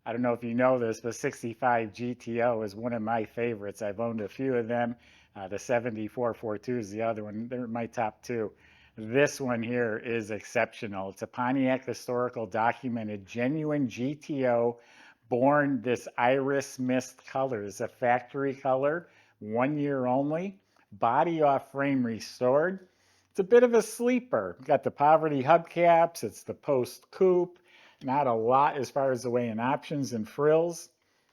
I don't know if you know this, but 65 GTO is one of my favorites. I've owned a few of them. The 7442 is the other one. They're my top two. This one here is exceptional. It's a Pontiac Historical documented genuine GTO born this Iris Mist color. It's a factory color, 1 year only. Body off frame restored. It's a bit of a sleeper. Got the poverty hubcaps. It's the post coupe. Not a lot as far as the way in options and frills,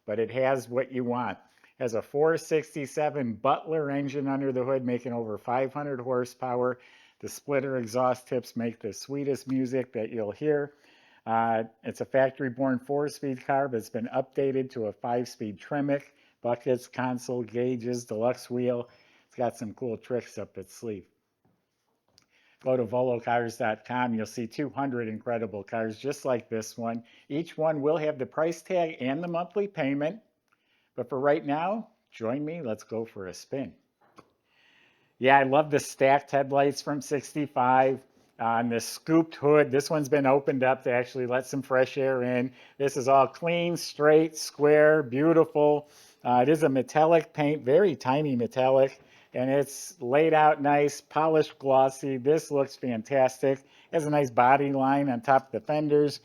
but it has what you want. It has a 467 Butler engine under the hood, making over 500 horsepower. The splitter exhaust tips make the sweetest music that you'll hear. It's a factory-born 4-speed car, but it's been updated to a 5-speed Tremec, buckets, console, gauges, deluxe wheel. It's got some cool tricks up its sleeve. Go to volocars.com. You'll see 200 incredible cars just like this one. Each one will have the price tag and the monthly payment. But for right now, join me. Let's go for a spin. Yeah, I love the stacked headlights from 65. On the scooped hood, this one's been opened up to actually let some fresh air in. This is all clean, straight, square, beautiful. It is a metallic paint, very tiny metallic, and it's laid out nice, polished, glossy. This looks fantastic. It has a nice body line on top of the fenders.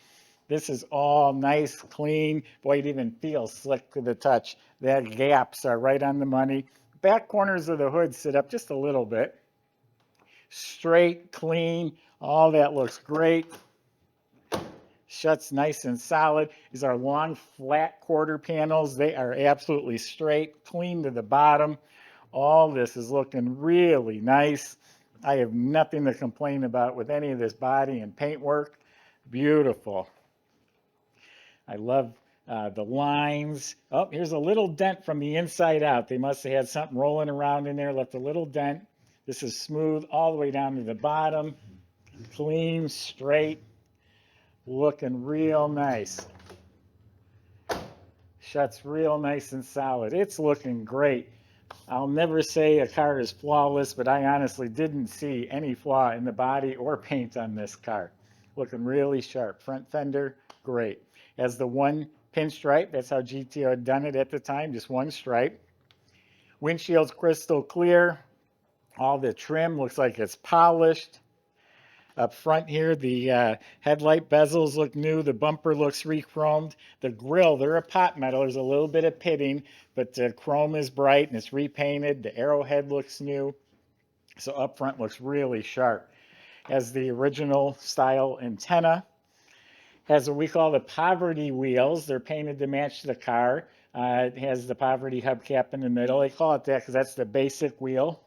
This is all nice, clean. Boy, it even feels slick to the touch. The gaps are right on the money. Back corners of the hood sit up just a little bit. Straight, clean, all that looks great. Shuts nice and solid. These are long, flat quarter panels. They are absolutely straight, clean to the bottom. All this is looking really nice. I have nothing to complain about with any of this body and paintwork. Beautiful. I love the lines. Oh, here's a little dent from the inside out. They must have had something rolling around in there, left a little dent. This is smooth all the way down to the bottom. Clean, straight, looking real nice. Shuts real nice and solid. It's looking great. I'll never say a car is flawless, but I honestly didn't see any flaw in the body or paint on this car. Looking really sharp. Front fender, great. Has the one pinstripe. That's how GTO had done it at the time, just one stripe. Windshield's crystal clear. All the trim looks like it's polished. Up front here, the headlight bezels look new. The bumper looks rechromed. The grille, they're a pot metal. There's a little bit of pitting, but the chrome is bright and it's repainted. The arrowhead looks new. So up front looks really sharp. Has the original style antenna. Has what we call the poverty wheels. They're painted to match the car. It has the poverty hubcap in the middle. They call it that because that's the basic wheel.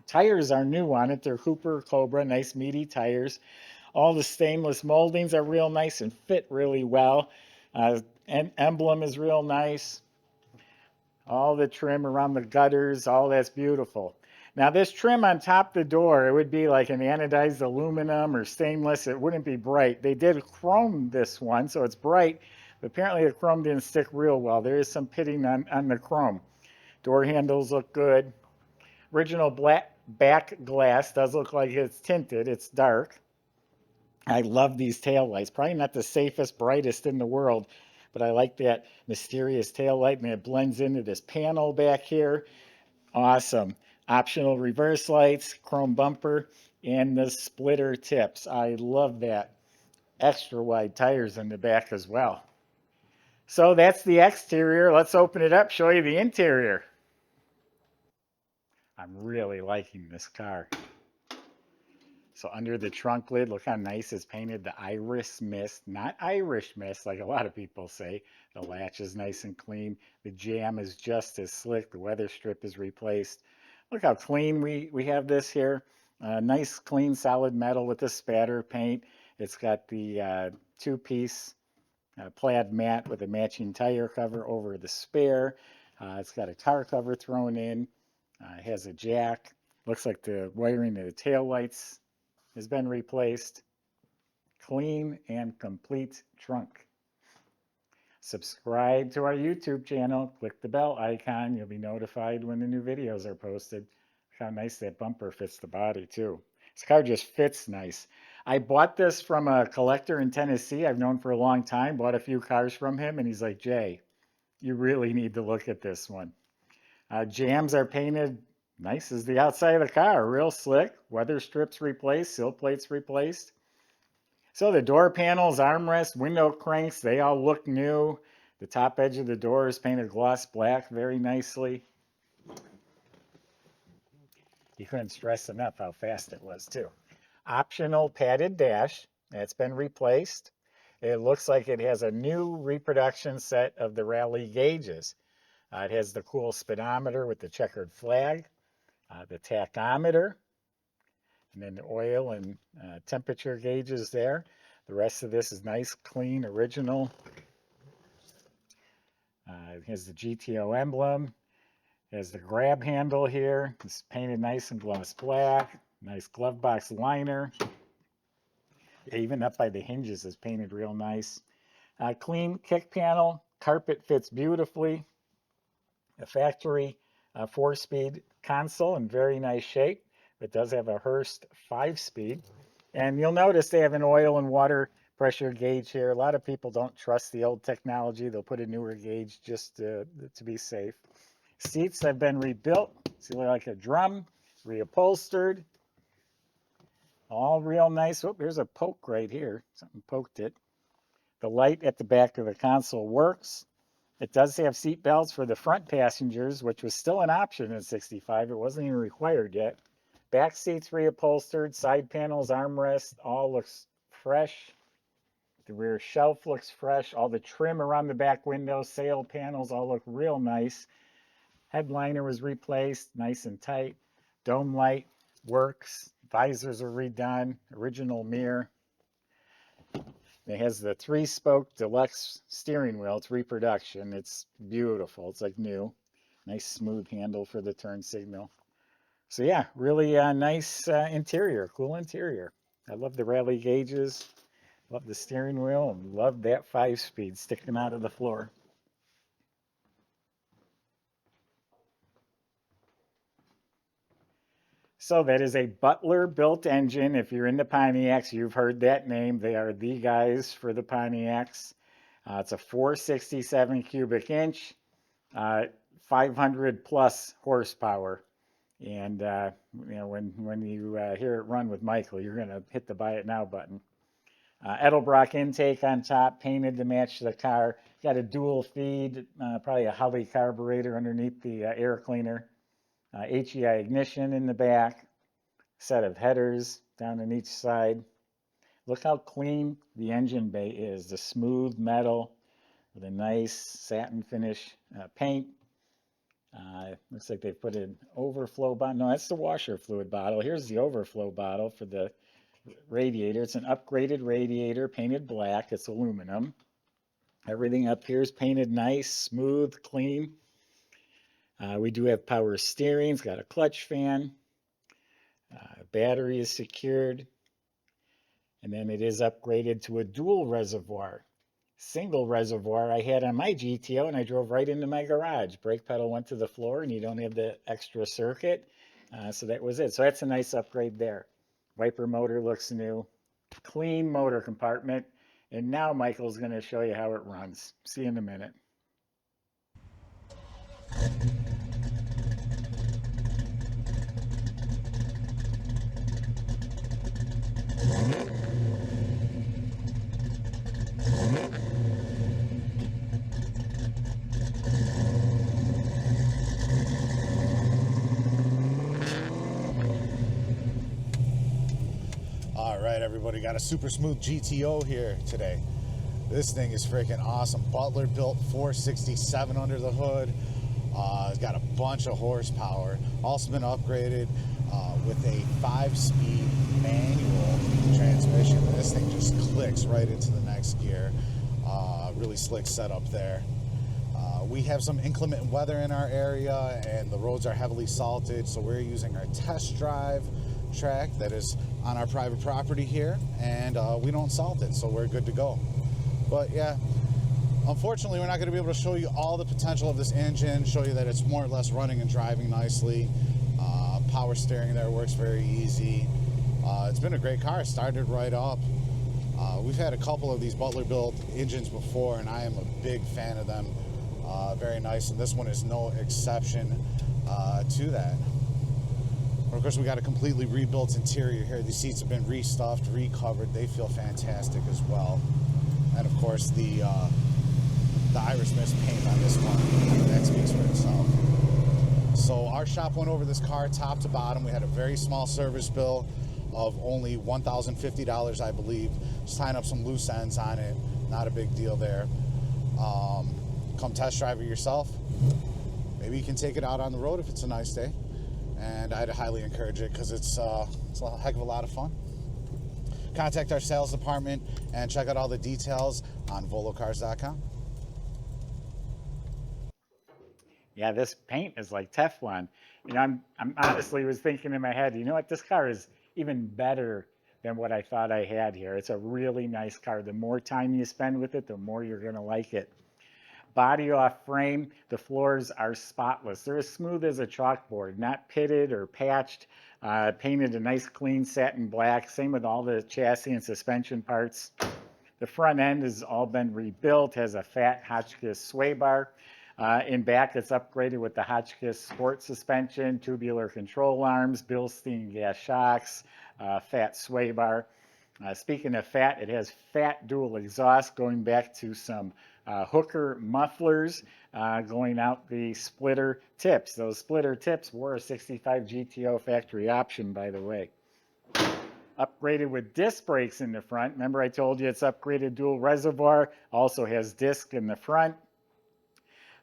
Tires are new on it. They're Cooper Cobra, nice meaty tires. All the stainless moldings are real nice and fit really well. And emblem is real nice. All the trim around the gutters, all that's beautiful. Now this trim on top of the door, it would be like an anodized aluminum or stainless. It wouldn't be bright. They did chrome this one, so it's bright. But apparently the chrome didn't stick real well. There is some pitting on the chrome. Door handles look good. Original black back glass does look like it's tinted. It's dark. I love these taillights. Probably not the safest, brightest in the world, but I like that mysterious taillight, and it blends into this panel back here. Awesome. Optional reverse lights, chrome bumper, and the splitter tips. I love that. Extra wide tires in the back as well. So that's the exterior. Let's open it up, show you the interior. I'm really liking this car. So under the trunk lid, look how nice it's painted. The Iris Mist, not Irish Mist like a lot of people say. The latch is nice and clean. The jamb is just as slick. The weather strip is replaced. Look how clean we have this here. Nice, clean, solid metal with the spatter paint. It's got the two-piece plaid mat with a matching tire cover over the spare. It's got a car cover thrown in. It has a jack. Looks like the wiring of the taillights has been replaced. Clean and complete trunk. Subscribe to our YouTube channel. Click the bell icon. You'll be notified when the new videos are posted. Look how nice that bumper fits the body too. This car just fits nice. I bought this from a collector in Tennessee I've known for a long time, bought a few cars from him, and he's like, Jay, you really need to look at this one. Jams are painted nice as the outside of the car, real slick. Weather strips replaced, sill plates replaced. So the door panels, armrests, window cranks, they all look new. The top edge of the door is painted gloss black very nicely. You couldn't stress enough how fast it was too. Optional padded dash, that's been replaced. It looks like it has a new reproduction set of the rally gauges. It has the cool speedometer with the checkered flag, the tachometer, and then the oil and temperature gauges there. The rest of this is nice, clean, original. It has the GTO emblem. It has the grab handle here. It's painted nice and gloss black. Nice glove box liner. Even up by the hinges is painted real nice. Clean kick panel. Carpet fits beautifully. A factory 4-speed console in very nice shape. It does have a Hurst 5-speed. And you'll notice they have an oil and water pressure gauge here. A lot of people don't trust the old technology. They'll put a newer gauge just to be safe. Seats have been rebuilt. See, like a drum, reupholstered. All real nice. Oh, there's a poke right here. Something poked it. The light at the back of the console works. It does have seat belts for the front passengers, which was still an option in 65. It wasn't even required yet. Back seats reupholstered, side panels, armrests, all looks fresh. The rear shelf looks fresh. All the trim around the back windows, sail panels, all look real nice. Headliner was replaced, nice and tight. Dome light works. Visors are redone. Original mirror. It has the 3-spoke deluxe steering wheel. It's reproduction. It's beautiful. It's like new. Nice smooth handle for the turn signal. So yeah, really nice interior, cool interior. I love the rally gauges. Love the steering wheel and love that 5-speed sticking out of the floor. So that is a Butler built engine. If you're into Pontiacs, you've heard that name. They are the guys for the Pontiacs. It's a 467 cubic inch, 500 plus horsepower. And you know, when you hear it run with Michael, you're going to hit the buy it now button. Edelbrock intake on top, painted to match the car. Got a dual feed, probably a Holley carburetor underneath the air cleaner. HEI ignition in the back, set of headers down on each side. Look how clean the engine bay is, the smooth metal with a nice satin finish paint. Looks like they put an overflow bottle. No, that's the washer fluid bottle. Here's the overflow bottle for the radiator. It's an upgraded radiator, painted black. It's aluminum. Everything up here is painted nice, smooth, clean. We do have power steering. It's got a clutch fan. Battery is secured. And then it is upgraded to a dual reservoir. Single reservoir I had on my GTO, and I drove right into my garage. Brake pedal went to the floor, and you don't have the extra circuit. So that was it. So that's a nice upgrade there. Wiper motor looks new. Clean motor compartment. And now Michael's going to show you how it runs. See you in a minute. Alright everybody, got a super smooth GTO here today. This thing is freaking awesome. Butler built 467 under the hood. It's got a bunch of horsepower. Also been upgraded with a 5-speed manual transmission. This thing just clicks right into the next gear. Really slick setup there. We have some inclement weather in our area and the roads are heavily salted, so we're using our test drive track that is on our private property here, and we don't salt it, so we're good to go. But yeah, unfortunately we're not going to be able to show you all the potential of this engine, show you that it's more or less running and driving nicely. Power steering there works very easy. It's been a great car. Started right up. We've had a couple of these Butler built engines before, and I am a big fan of them. Very nice, and this one is no exception to that. Of course, we got a completely rebuilt interior here. These seats have been restuffed, recovered. They feel fantastic as well. And of course, the Iris Mist paint on this one, that speaks for itself. So our shop went over this car top to bottom. We had a very small service bill of only $1,050, I believe. Just tying up some loose ends on it. Not a big deal there. Come test drive it yourself. Maybe you can take it out on the road if it's a nice day. And I'd highly encourage it because it's a heck of a lot of fun. Contact our sales department and check out all the details on volocars.com. Yeah, this paint is like Teflon. You know, I'm honestly was thinking in my head, you know what, this car is even better than what I thought I had here. It's a really nice car. The more time you spend with it, the more you're going to like it. Body off frame, the floors are spotless. They're as smooth as a chalkboard, not pitted or patched. Painted a nice clean satin black. Same with all the chassis and suspension parts. The front end has all been rebuilt, has a fat Hotchkiss sway bar. In back, it's upgraded with the Hotchkiss sport suspension, tubular control arms, Bilstein gas shocks, fat sway bar. Speaking of fat, it has fat dual exhaust going back to some hooker mufflers going out the splitter tips. Those splitter tips were a 65 GTO factory option, by the way. Upgraded with disc brakes in the front. Remember I told you it's upgraded dual reservoir. Also has disc in the front.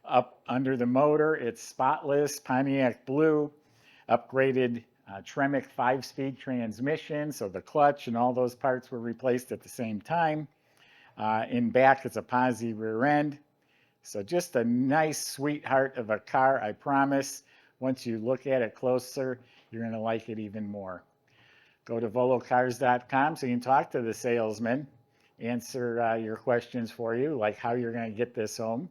Up under the motor, it's spotless, Pontiac blue. Upgraded Tremec 5-speed transmission, so the clutch and all those parts were replaced at the same time. In back, it's a posi rear end. So just a nice sweetheart of a car, I promise. Once you look at it closer, you're going to like it even more. Go to volocars.com so you can talk to the salesman, answer your questions for you, like how you're going to get this home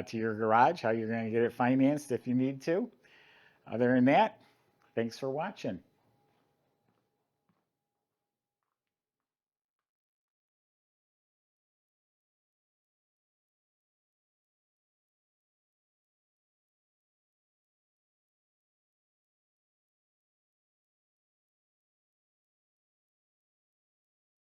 to your garage, how you're going to get it financed if you need to. Other than that, thanks for watching.